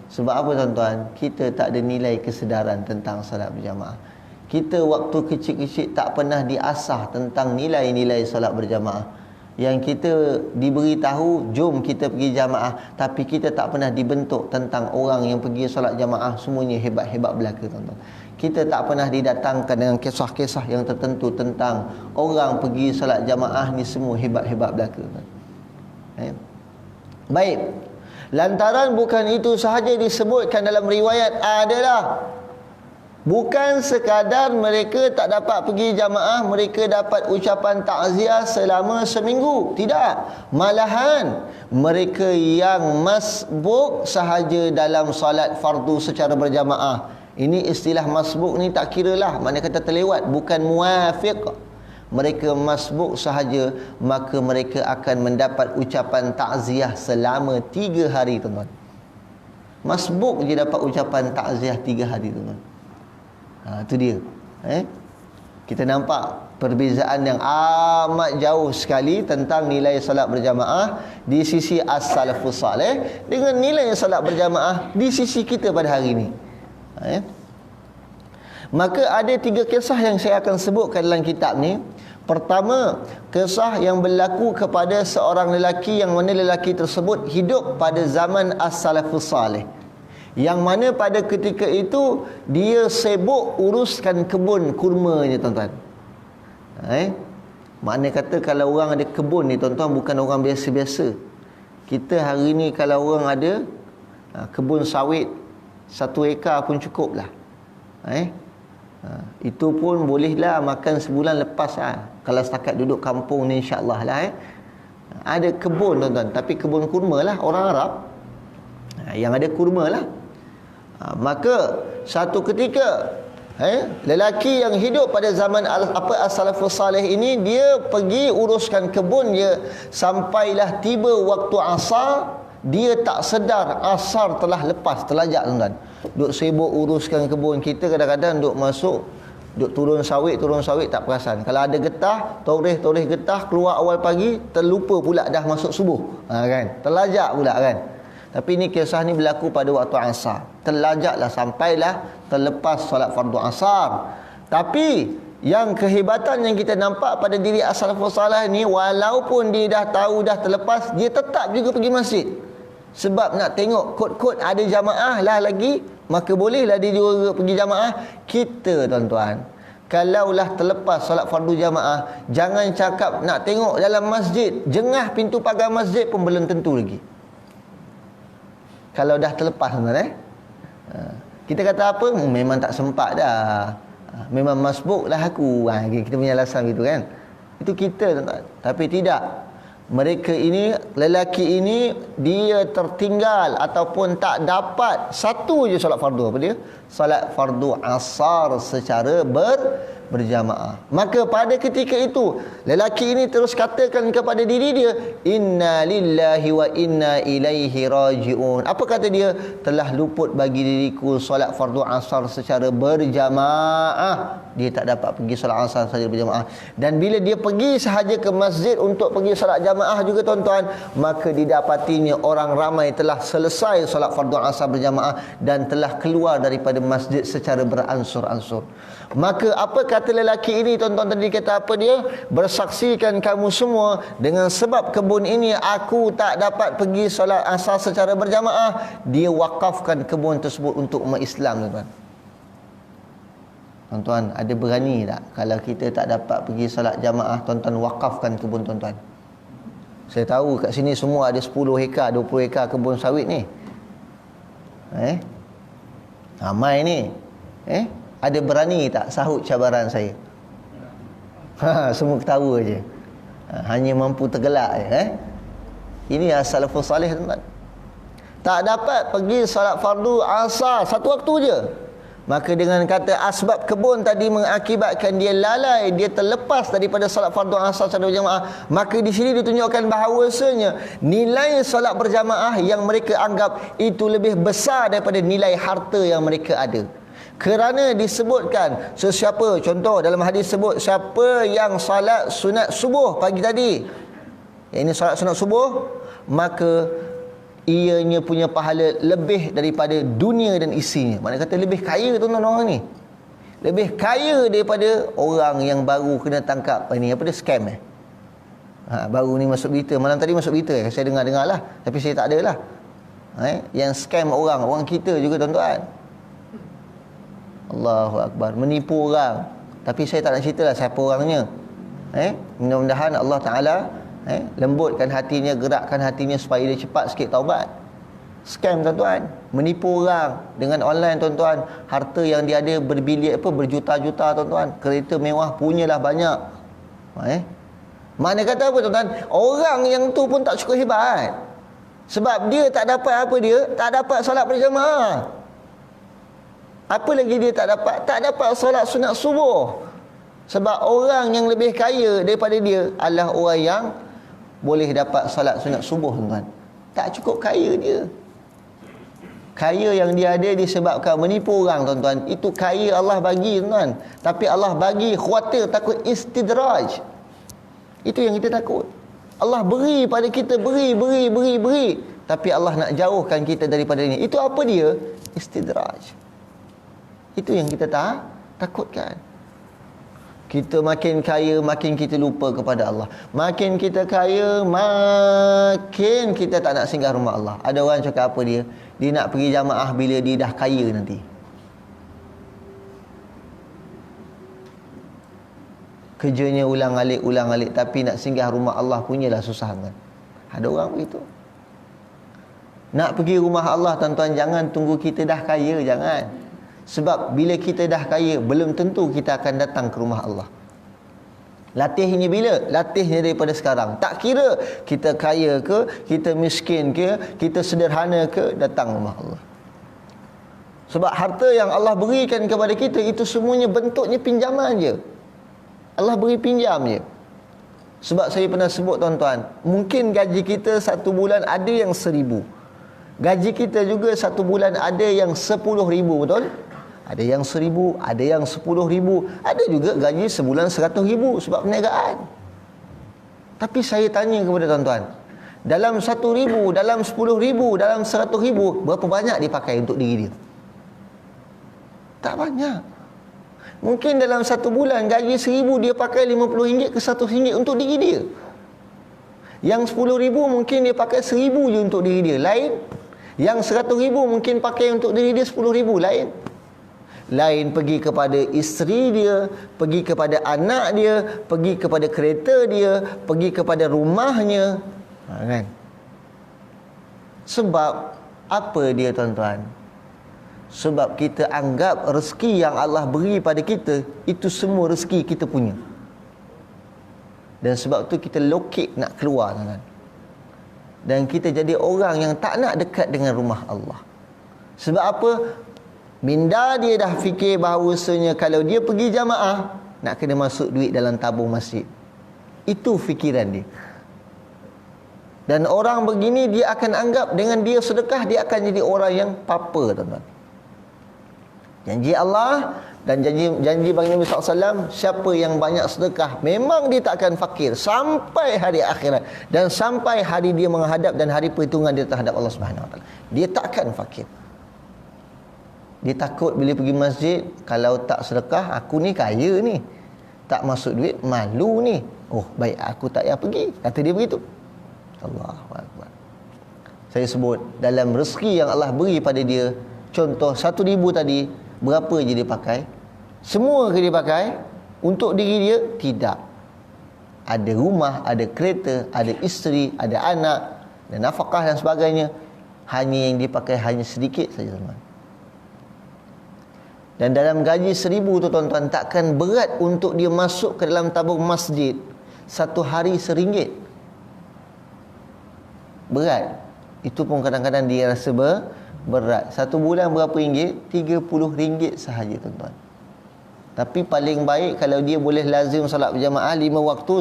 S1: Sebab apa, tuan-tuan? Kita tak ada nilai kesedaran tentang salat berjamaah. Kita waktu kecil-kecil tak pernah diasah tentang nilai-nilai salat berjamaah. Yang kita diberitahu, jom kita pergi jamaah, tapi kita tak pernah dibentuk tentang orang yang pergi solat jamaah semuanya hebat-hebat belaka, tuan-tuan. Kita tak pernah didatangkan dengan kisah-kisah yang tertentu tentang orang pergi solat jamaah ni semua hebat-hebat belaka, tuan. Baik. Lantaran bukan itu sahaja disebutkan dalam riwayat adalah bukan sekadar mereka tak dapat pergi jamaah, mereka dapat ucapan takziah selama seminggu. Tidak. Malahan mereka yang masbuk sahaja dalam salat fardu secara berjamaah. Ini istilah masbuk ni tak kiralah, mana kata terlewat, bukan muafiq. Mereka masbuk sahaja, maka mereka akan mendapat ucapan takziah selama 3 hari, tuan-tuan. Masbuk je dapat ucapan takziah 3 hari, tuan-tuan. Itu dia. Kita nampak perbezaan yang amat jauh sekali tentang nilai salat berjamaah di sisi as-salafus salih dengan nilai salat berjamaah di sisi kita pada hari ini. Maka ada 3 kisah yang saya akan sebutkan dalam kitab ni. Pertama, kisah yang berlaku kepada seorang lelaki yang mana lelaki tersebut hidup pada zaman as-salafus salih, yang mana pada ketika itu dia sibuk uruskan kebun kurmanya, tuan-tuan. Makna kata kalau orang ada kebun ni, tuan-tuan, bukan orang biasa-biasa. Kita hari ni kalau orang ada kebun sawit 1 ekar pun cukup lah. Itu pun bolehlah makan sebulan lepas lah. Kalau setakat duduk kampung ni, insyaAllah lah. Ada kebun, tuan-tuan, tapi kebun kurma lah, orang Arab yang ada kurma lah. Maka satu ketika lelaki yang hidup pada zaman as-salafus salih ini, dia pergi uruskan kebun dia, sampailah tiba waktu asar, dia tak sedar asar telah lepas, terlajak, tuan-tuan. Duk sibuk uruskan kebun. Kita kadang-kadang duk masuk, duk turun sawit tak perasan. Kalau ada getah, toreh getah, keluar awal pagi, terlupa pula dah masuk subuh, kan, terlajak pula, kan. Tapi ni kisah ni berlaku pada waktu asar. Terlajaklah sampailah terlepas solat fardu asar. Tapi yang kehebatan yang kita nampak pada diri as-salafus salih ni, walaupun dia dah tahu dah terlepas, dia tetap juga pergi masjid. Sebab nak tengok kod-kod ada jamaah lah lagi, maka bolehlah dia juga pergi jamaah. Kita, tuan-tuan, kalaulah terlepas solat fardu jamaah, jangan cakap nak tengok dalam masjid, jengah pintu pagar masjid pun belum tentu lagi. Kalau dah terlepas, tuan-tuan, kita kata apa? Memang tak sempat dah, memang masbuk lah aku. Kita punya alasan gitu, kan. Itu kita, tuan-tuan. Tapi tidak. Mereka ini, lelaki ini, dia tertinggal ataupun tak dapat satu je solat fardu. Apa dia? Solat fardu asar secara berjamaah. Maka pada ketika itu, lelaki ini terus katakan kepada diri dia, inna lillahi wa inna ilaihi raji'un. Apa kata dia? Telah luput bagi diriku solat fardu asar secara berjamaah. Dia tak dapat pergi solat asar secara berjamaah. Dan bila dia pergi sahaja ke masjid untuk pergi solat jamaah juga, tuan-tuan, maka didapatinya orang ramai telah selesai solat fardu asar berjamaah dan telah keluar daripada masjid secara beransur-ansur. Maka apa kata lelaki ini, tuan-tuan, tadi kata apa dia? Bersaksikan kamu semua, dengan sebab kebun ini aku tak dapat pergi solat asar secara berjamaah. Dia wakafkan kebun tersebut untuk umat Islam, tuan-tuan. Tuan-tuan, ada berani tak kalau kita tak dapat pergi solat jamaah, tuan-tuan wakafkan kebun, tuan-tuan? Saya tahu kat sini semua ada 10 hektar, 20 hektar kebun sawit ni. Ramai ni. Ada berani tak sahut cabaran saya? Semua ketawa je. Hanya mampu tergelak je. Ini as-salafus salih, tuan-tuan. Tak dapat pergi solat fardu asar satu waktu je. Maka dengan kata asbab kebun tadi mengakibatkan dia lalai, dia terlepas daripada solat fardu asar secara berjamaah, maka di sini ditunjukkan bahawasanya nilai solat berjamaah yang mereka anggap itu lebih besar daripada nilai harta yang mereka ada. Kerana disebutkan sesiapa, contoh dalam hadis sebut, siapa yang salat sunat subuh pagi tadi, ini salat sunat subuh, maka ianya punya pahala lebih daripada dunia dan isinya. Maknanya kata lebih kaya, tuan-tuan, orang ni. Lebih kaya daripada orang yang baru kena tangkap ini, apa dia, scam baru ni masuk berita, malam tadi masuk berita, saya dengar-dengar lah, tapi saya tak ada lah. Yang scam orang kita juga, tuan-tuan. Allahu Akbar, menipu orang. Tapi saya tak nak cerita lah siapa orangnya. Mudah-mudahan Allah Ta'ala lembutkan hatinya, gerakkan hatinya supaya dia cepat sikit taubat. Scam, tuan-tuan, menipu orang dengan online, tuan-tuan. Harta yang dia ada berjuta-juta, tuan-tuan. Kereta mewah punyalah banyak. Mana kata apa, tuan-tuan? Orang yang tu pun tak cukup hebat. Sebab dia tak dapat apa dia? Tak dapat solat berjamaah. Apa lagi dia tak dapat? Tak dapat solat sunat subuh. Sebab orang yang lebih kaya daripada dia adalah orang yang boleh dapat solat sunat subuh, tuan-tuan. Tak cukup kaya dia. Kaya yang dia ada disebabkan menipu orang, tuan-tuan. Itu kaya Allah bagi, tuan-tuan. Tapi Allah bagi khawatir, takut istidraj. Itu yang kita takut. Allah beri pada kita, beri. Tapi Allah nak jauhkan kita daripada ini. Itu apa dia? Istidraj. Itu yang kita takutkan. Kita makin kaya, makin kita lupa kepada Allah. Makin kita kaya, makin kita tak nak singgah rumah Allah. Ada orang cakap apa dia? Dia nak pergi jamaah bila dia dah kaya nanti. Kerjanya ulang-alik, tapi nak singgah rumah Allah punyalah susah kan. Ada orang begitu. Nak pergi rumah Allah, tuan-tuan, jangan tunggu kita dah kaya, jangan. Sebab bila kita dah kaya, belum tentu kita akan datang ke rumah Allah. Latihnya bila? Latihnya daripada sekarang. Tak kira kita kaya ke, kita miskin ke, kita sederhana ke, datang rumah Allah. Sebab harta yang Allah berikan kepada kita, itu semuanya bentuknya pinjaman je. Allah beri pinjam je. Sebab saya pernah sebut, tuan-tuan, mungkin gaji kita satu bulan ada yang 1,000. Gaji kita juga satu bulan ada yang 10,000, betul? Ada yang 1,000, ada yang 10,000, ada juga gaji sebulan 100,000 sebab perniagaan. Tapi saya tanya kepada tuan-tuan, dalam 1,000, dalam 10,000, dalam 100,000, berapa banyak dipakai untuk diri dia? Tak banyak. Mungkin dalam satu bulan gaji 1,000 dia pakai RM50 ke RM100 untuk diri dia. Yang 10,000 mungkin dia pakai 1,000 je untuk diri dia, lain. Yang 100,000 mungkin pakai untuk diri dia 10,000, lain. Lain pergi kepada isteri dia, pergi kepada anak dia, pergi kepada kereta dia, pergi kepada rumahnya, kan? Sebab apa dia, tuan-tuan? Sebab kita anggap rezeki yang Allah beri pada kita, itu semua rezeki kita punya. Dan sebab tu kita lokek nak keluar, tuan-tuan. Dan kita jadi orang yang tak nak dekat dengan rumah Allah. Sebab apa? Minda dia dah fikir bahawasanya kalau dia pergi jamaah, nak kena masuk duit dalam tabung masjid. Itu fikiran dia. Dan orang begini, dia akan anggap dengan dia sedekah, dia akan jadi orang yang papa, tuan-tuan. Janji Allah dan janji bagi Nabi SAW, siapa yang banyak sedekah, memang dia tak akan fakir sampai hari akhirat. Dan sampai hari dia menghadap dan hari perhitungan dia terhadap Allah Subhanahu Wa Taala, dia tak akan fakir. Dia takut bila pergi masjid, kalau tak sedekah, aku ni kaya ni, tak masuk duit, malu ni. Oh, baik aku tak payah pergi. Kata dia begitu. Allahu Akbar. Saya sebut, dalam rezeki yang Allah beri pada dia, contoh 1,000 tadi, berapa je dia pakai? Semua ke dia pakai untuk diri dia? Tidak. Ada rumah, ada kereta, ada isteri, ada anak, dan nafkah dan sebagainya. Hanya yang dipakai hanya sedikit saja, teman. Dan dalam gaji 1,000 tu, tuan-tuan, takkan berat untuk dia masuk ke dalam tabung masjid satu hari RM1. Berat. Itu pun kadang-kadang dia rasa berat. Satu bulan berapa ringgit? RM30 sahaja, tuan-tuan. Tapi paling baik kalau dia boleh lazim salat berjamaah 5 waktu,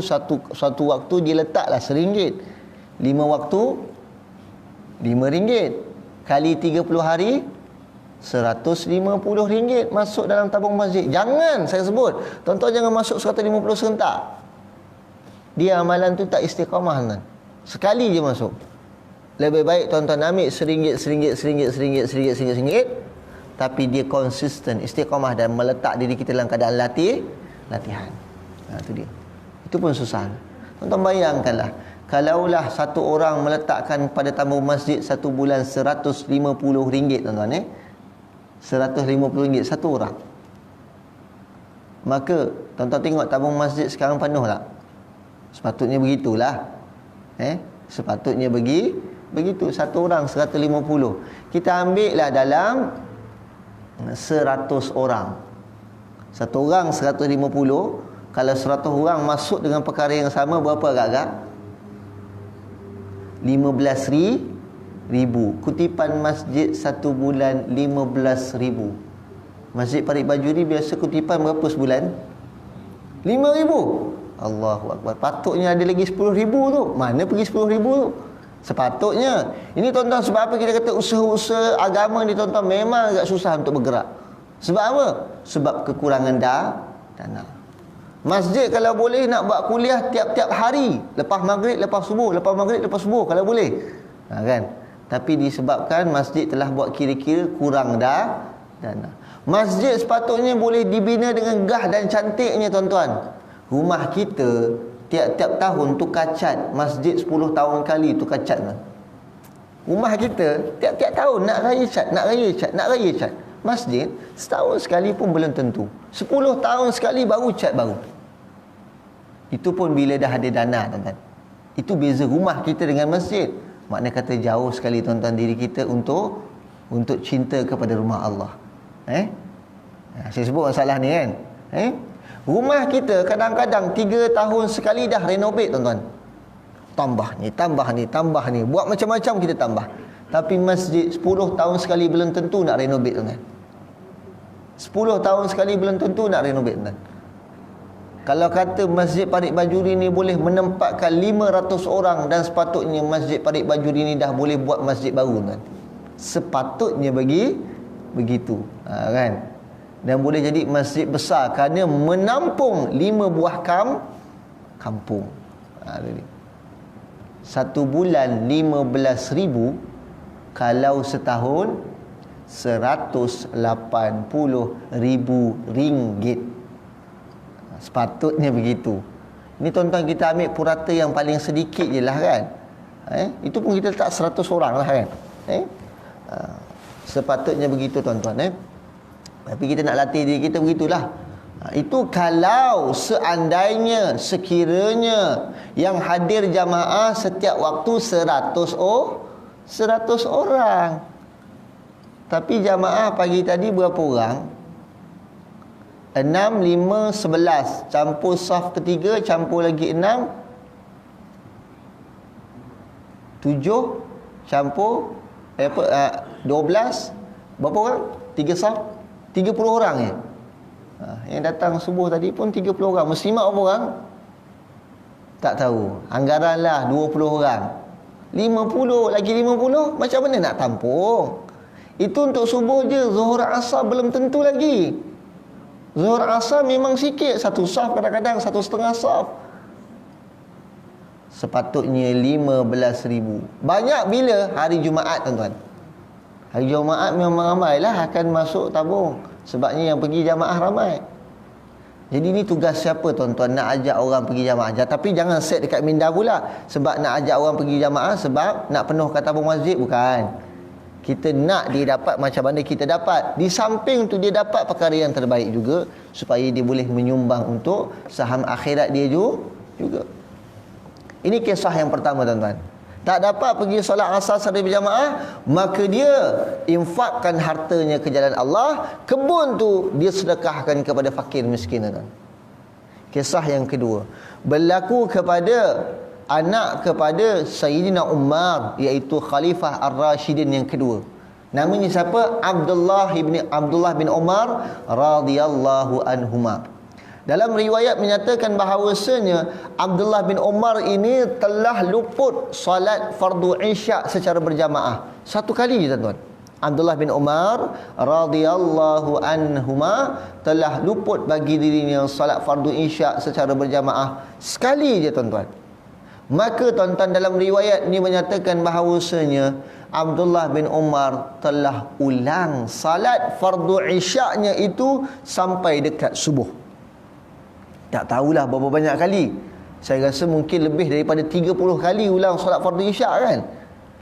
S1: satu waktu dia letaklah RM1. 5 waktu RM5. Kali 30 hari RM150 masuk dalam tabung masjid. Jangan, saya sebut, tuan-tuan, jangan masuk 150 serentak. Dia amalan tu tak istiqamah, tuan. Sekali je masuk. Lebih baik tuan-tuan ambil RM1, tapi dia konsisten, istiqamah dan meletak diri kita dalam keadaan latihan. Itu dia. Itu pun susah. Tuan-tuan bayangkanlah, kalaulah satu orang meletakkan pada tabung masjid satu bulan RM150, tuan-tuan, RM150 satu orang. Maka tuan-tuan tengok tabung masjid sekarang penuh tak? Sepatutnya begitulah. Sepatutnya begitu. Satu orang 150. Kita ambil lah dalam 100 orang. Satu orang 150. Kalau 100 orang masuk dengan perkara yang sama, berapa agak-agak? 15,000. Kutipan masjid satu bulan 15,000. Masjid Parit Bajuri biasa kutipan berapa sebulan? 5,000. Allahu Akbar. Patutnya ada lagi 10,000 tu. Mana pergi 10,000 tu? Sepatutnya. Ini, tuan-tuan, sebab apa kita kata usaha-usaha agama ni, tuan-tuan, memang agak susah untuk bergerak. Sebab apa? Sebab kekurangan dana. Masjid kalau boleh nak buat kuliah tiap-tiap hari, lepas maghrib, lepas subuh, lepas maghrib, lepas subuh, kalau boleh. Kan? Tapi disebabkan masjid telah buat kira-kira kurang dana. Masjid sepatutnya boleh dibina dengan gah dan cantiknya tuan-tuan. Rumah kita tiap-tiap tahun tu kacat. Masjid 10 tahun kali tu kacat kan. Rumah kita tiap-tiap tahun nak raya cat, nak raya cat, nak raya cat. Masjid setahun sekali pun belum tentu. 10 tahun sekali baru cat baru. Itu pun bila dah ada dana tuan-tuan. Itu beza rumah kita dengan masjid. Makna kata jauh sekali tuan-tuan diri kita untuk cinta kepada rumah Allah. Saya sebut masalah ni kan. Rumah kita kadang-kadang 3 tahun sekali dah renovate tuan-tuan. Tambah ni, tambah ni, tambah ni. Buat macam-macam kita tambah. Tapi masjid 10 tahun sekali belum tentu nak renovate tuan-tuan. 10 tahun sekali belum tentu nak renovate tuan-tuan. Kalau kata Masjid Parit Bajuri ni boleh menempatkan 500 orang, dan sepatutnya Masjid Parit Bajuri ni dah boleh buat masjid baru kan. Sepatutnya begitu. Kan? Dan boleh jadi masjid besar kerana menampung 5 buah kampung. Satu bulan 15,000, kalau setahun 180,000 ringgit. Sepatutnya begitu. Ini tuan-tuan kita ambil purata yang paling sedikit je lah kan. Itu pun kita letak 100 orang lah kan. Sepatutnya begitu tuan-tuan. Tapi kita nak latih diri kita begitulah. Itu kalau seandainya, sekiranya yang hadir jamaah setiap waktu 100 orang. Tapi jamaah pagi tadi berapa orang? 6, 5, 11. Campur saf ketiga, campur lagi 6. 7 campur 12. Berapa orang? 3 saf, 30 orang je. Yang datang subuh tadi pun 30 orang. Muslimat berapa orang? Tak tahu. Anggaranlah 20 orang. 50 lagi 50, macam mana nak tampung? Itu untuk subuh je. Zuhur asar belum tentu lagi. Zuhur asar memang sikit, 1 saf kadang-kadang 1,5 saf. Sepatutnya 15,000. Banyak bila hari Jumaat tuan-tuan. Hari Jumaat memang ramailah akan masuk tabung. Sebabnya yang pergi jamaah ramai. Jadi ni tugas siapa tuan-tuan? Nak ajak orang pergi jamaah. Tapi jangan set dekat minda pula. Sebab nak ajak orang pergi jamaah, sebab nak penuhkan tabung masjid, bukan. Kita nak dia dapat macam mana kita dapat. Di samping tu dia dapat perkara yang terbaik juga, supaya dia boleh menyumbang untuk saham akhirat dia juga. Ini kisah yang pertama tuan-tuan. Tak dapat pergi solat asar secara berjamaah, maka dia infakkan hartanya ke jalan Allah. Kebun tu dia sedekahkan kepada fakir miskin tuan. Kisah yang kedua berlaku kepada anak kepada Sayyidina Umar, iaitu Khalifah Ar-Rashidin yang kedua. Namanya siapa? Abdullah bin Umar radhiyallahu anhuma. Dalam riwayat menyatakan bahawasanya Abdullah bin Umar ini telah luput solat fardu isyak secara berjamaah. Satu kali je tuan-tuan. Abdullah bin Umar radhiyallahu anhuma telah luput bagi dirinya solat fardu isyak secara berjamaah sekali je tuan-tuan. Maka tuan-tuan, dalam riwayat ni menyatakan bahawasanya Abdullah bin Umar telah ulang salat fardu isyaknya itu sampai dekat subuh. Tak tahulah berapa banyak kali. Saya rasa mungkin lebih daripada 30 kali ulang solat fardu isyak kan.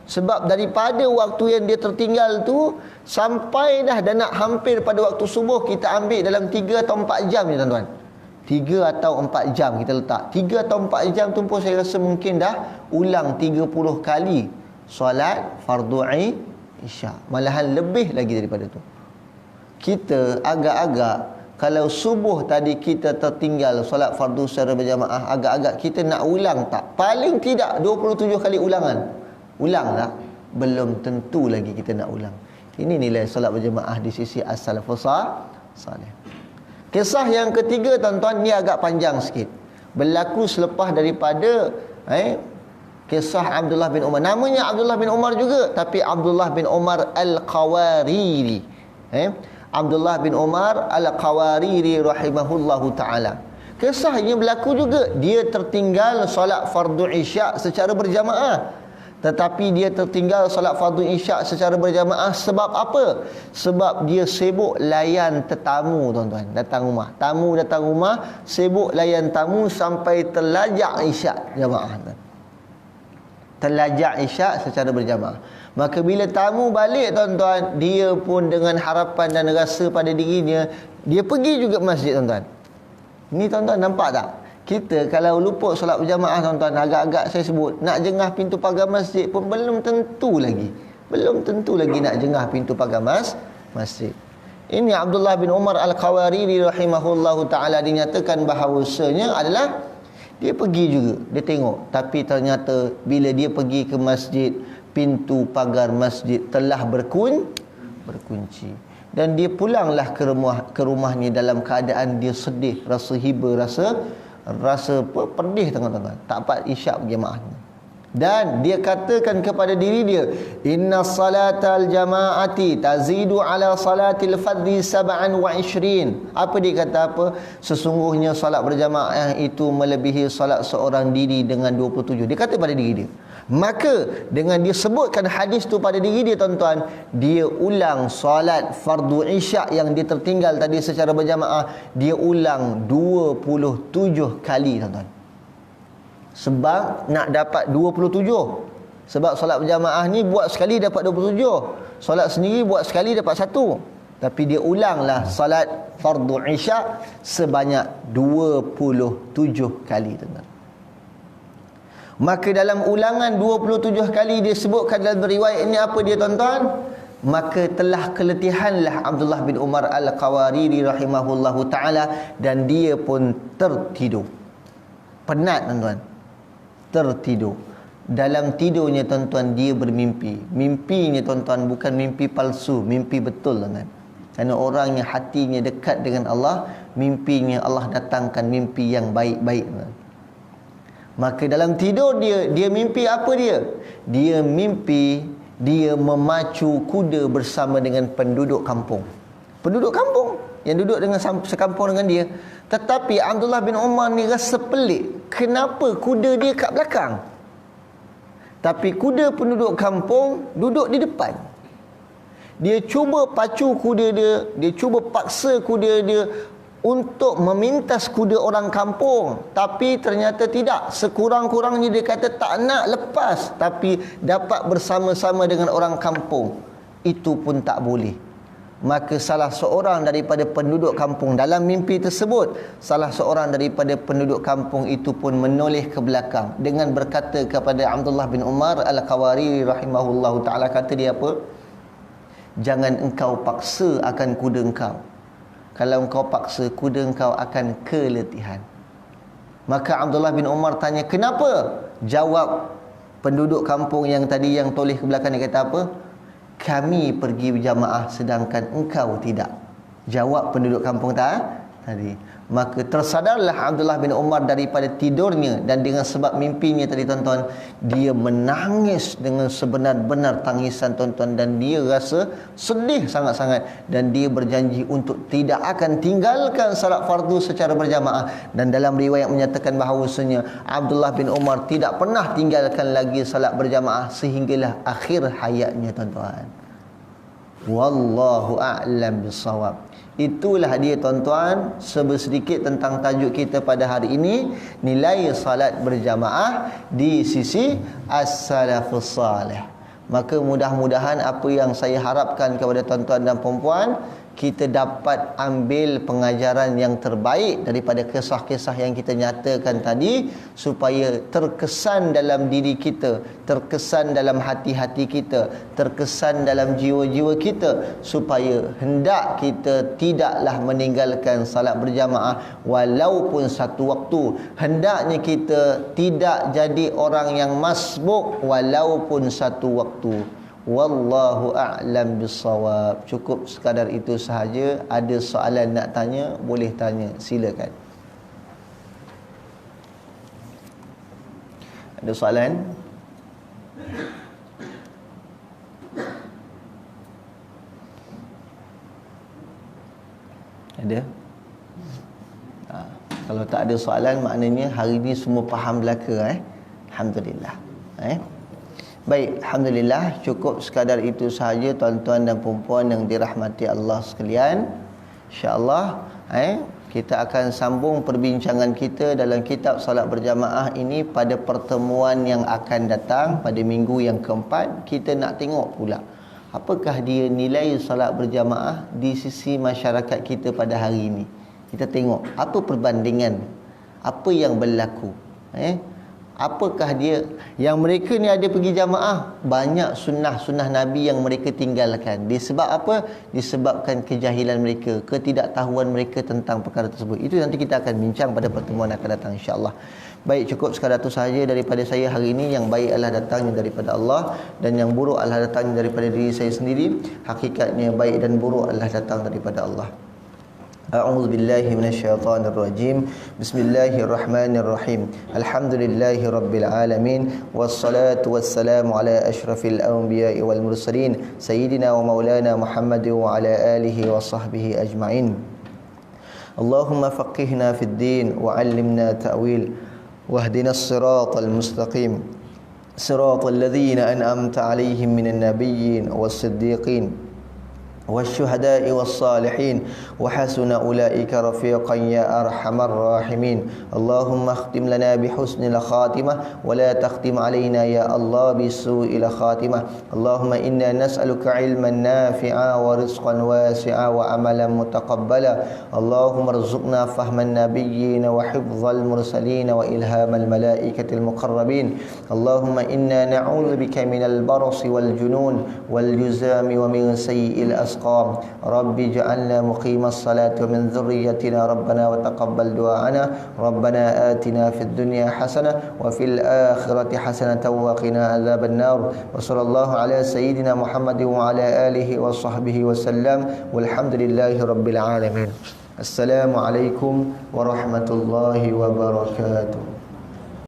S1: Sebab daripada waktu yang dia tertinggal tu sampai dah nak hampir pada waktu subuh, kita ambil dalam 3 atau 4 jam je tuan-tuan. 3 atau 4 jam kita letak. 3 atau 4 jam tu pun saya rasa mungkin dah ulang 30 kali solat fardu isyak. Malahan lebih lagi daripada tu. Kita agak-agak, kalau subuh tadi kita tertinggal solat fardu secara berjamaah, agak-agak kita nak ulang tak? Paling tidak 27 kali ulangan. Ulang tak? Belum tentu lagi kita nak ulang. Ini nilai solat berjamaah di sisi as-salafus salih. Kisah yang ketiga tuan-tuan, ni agak panjang sikit. Berlaku selepas daripada kisah Abdullah bin Umar. Namanya Abdullah bin Umar juga, tapi Abdullah bin Umar Al-Qawariri. Abdullah bin Umar Al-Qawariri rahimahullahu ta'ala. Kisah ini berlaku juga. Dia tertinggal solat fardu isyak secara berjamaah. tetapi dia tertinggal solat fardu isyak secara berjamaah. Sebab apa? Sebab dia sibuk layan tetamu, tuan-tuan. Datang rumah, tamu datang rumah, sibuk layan tamu sampai terlajak isyak jamaah, tuan. Terlajak isyak secara berjamaah. Maka bila tamu balik, tuan-tuan, dia pun dengan harapan dan rasa pada dirinya, dia pergi juga masjid, tuan-tuan. Ni tuan-tuan nampak tak? Kita kalau luput solat berjamaah, tuan-tuan, agak-agak saya sebut, nak jengah pintu pagar masjid pun belum tentu lagi. Belum tentu lagi nak jengah pintu pagar masjid. Ini Abdullah bin Umar Al-Qawariri rahimahullahu ta'ala dinyatakan bahawasanya adalah dia pergi juga, dia tengok. Tapi ternyata bila dia pergi ke masjid, pintu pagar masjid telah berkunci. Dan dia pulanglah ke rumahnya dalam keadaan dia sedih, rasa hiba, rasa pedih, tuan-tuan. Tak dapat isyak berjamaah. Dan dia katakan kepada diri dia, inna salatal jamaati tazidu ala salatil fadhi 27. Apa dia kata apa? Sesungguhnya solat berjamaah itu melebihi solat seorang diri dengan 27. Dia kata pada diri dia. Maka dengan dia sebutkan hadis tu pada diri dia, tuan-tuan, dia ulang solat fardu isyak yang dia tertinggal tadi secara berjamaah, dia ulang 27 kali, tuan-tuan. Sebab nak dapat 27. Sebab solat berjamaah ni buat sekali dapat 27. Solat sendiri buat sekali dapat 1. Tapi dia ulanglah solat fardu isyak sebanyak 27 kali, tuan-tuan. Maka dalam ulangan 27 kali dia sebutkan dalam riwayat ini apa dia, tuan-tuan? Maka telah keletihanlah Abdullah bin Umar Al-Qawariri rahimahullahu ta'ala, dan dia pun tertidur. Penat, tuan-tuan. Tertidur. Dalam tidurnya, tuan-tuan, dia bermimpi. Mimpinya, tuan-tuan, bukan mimpi palsu, mimpi betul, tuan-tuan. Kerana orang yang hatinya dekat dengan Allah, mimpinya Allah datangkan mimpi yang baik-baik, tuan-tuan. Maka dalam tidur dia mimpi apa dia? Dia mimpi dia memacu kuda bersama dengan penduduk kampung. Penduduk kampung yang duduk dengan sekampung dengan dia. Tetapi Abdullah bin Umar ni rasa pelik. Kenapa kuda dia kat belakang? Tapi kuda penduduk kampung duduk di depan. Dia cuba pacu kuda dia cuba paksa kuda dia untuk memintas kuda orang kampung, tapi ternyata tidak. Sekurang-kurangnya dia kata tak nak lepas, tapi dapat bersama-sama dengan orang kampung, itu pun tak boleh. Maka salah seorang daripada penduduk kampung dalam mimpi tersebut, salah seorang daripada penduduk kampung itu pun menoleh ke belakang dengan berkata kepada Abdullah bin Umar Al-Qawariri rahimahullahu ta'ala, kata dia apa? Jangan engkau paksa akan kuda engkau. Kalau engkau paksa, kuda engkau akan keletihan. Maka Abdullah bin Umar tanya, kenapa? Jawab penduduk kampung yang tadi yang toleh ke belakang, dia kata apa? Kami pergi berjamaah sedangkan engkau tidak. Jawab penduduk kampung tadi. Maka tersadarlah Abdullah bin Umar daripada tidurnya, dan dengan sebab mimpinya tadi, tuan-tuan, dia menangis dengan sebenar-benar tangisan, tuan-tuan, dan dia rasa sedih sangat-sangat, dan dia berjanji untuk tidak akan tinggalkan salat fardu secara berjamaah. Dan dalam riwayat menyatakan bahawasanya Abdullah bin Umar tidak pernah tinggalkan lagi salat berjamaah sehinggalah akhir hayatnya, tuan-tuan. Wallahu a'lam bissawab. Itulah dia, tuan-tuan, sedikit tentang tajuk kita pada hari ini, nilai salat berjamaah di sisi as-salafus salih. Maka mudah-mudahan apa yang saya harapkan kepada tuan-tuan dan puan-puan, kita dapat ambil pengajaran yang terbaik daripada kisah-kisah yang kita nyatakan tadi, supaya terkesan dalam diri kita, terkesan dalam hati-hati kita, terkesan dalam jiwa-jiwa kita, supaya hendak kita tidaklah meninggalkan salat berjamaah walaupun satu waktu. Hendaknya kita tidak jadi orang yang masbuk walaupun satu waktu. Wallahu a'lam bissawab. Cukup sekadar itu sahaja. Ada soalan nak tanya, boleh tanya, silakan. Ada soalan? Ada? Kalau tak ada soalan, maknanya hari ni semua faham belaka. Alhamdulillah. Baik, alhamdulillah, cukup sekadar itu sahaja tuan-tuan dan puan-puan yang dirahmati Allah sekalian. Insya-Allah kita akan sambung perbincangan kita dalam kitab salat berjamaah ini pada pertemuan yang akan datang pada minggu yang keempat. Kita nak tengok pula apakah dia nilai salat berjamaah di sisi masyarakat kita pada hari ini. Kita tengok apa perbandingan, apa yang berlaku. Apakah dia yang mereka ni ada pergi jamaah, banyak sunnah-sunnah Nabi yang mereka tinggalkan. Disebab apa? Disebabkan kejahilan mereka, ketidaktahuan mereka tentang perkara tersebut. Itu nanti kita akan bincang pada pertemuan akan datang, insya-Allah. Baik, cukup sekadar itu sahaja daripada saya hari ini. Yang baik adalah datangnya daripada Allah, dan yang buruk adalah datangnya daripada diri saya sendiri. Hakikatnya baik dan buruk adalah datang daripada Allah. A'udzu billahi minasyaitonir rajim. Bismillahirrahmanirrahim. Alhamdulillahi rabbil alamin, wassalatu wassalamu ala asyrafil anbiya'i wal mursalin sayyidina wa maulana Muhammad wa ala alihi wa sahbihi ajma'in. Allahumma faqihna fid din wa 'allimna ta'wil wahdinas siratal mustaqim siratal ladzina an'amta 'alaihim minan nabiyyin was-siddiqin والشهداء والصالحين وحسن أولئك رفيقا يا أرحم الراحمين. اللهم اختم لنا بحسن الخاتمة ولا تختم علينا يا الله بسوء الخاتمة. اللهم إنا نسألك علما نافعا ورزقا واسعا وعملا متقبلا. اللهم ارزقنا فهم النبيين وحفظ المرسلين وإلهام الملائكة المقربين. اللهم إنا نعوذ بك من البرص والجنون والجزام ومن سيء الأسقام. رب اجعلنا مقيم الصلاة ومن ذريتنا ربنا وتقبل دعاءنا. ربنا آتنا في الدنيا حسنة وفي الآخرة حسنة وقنا عذاب النار. وصلى الله على سيدنا محمد وعلى آله وصحبه وسلم والحمد لله رب العالمين. السلام عليكم ورحمة الله وبركاته.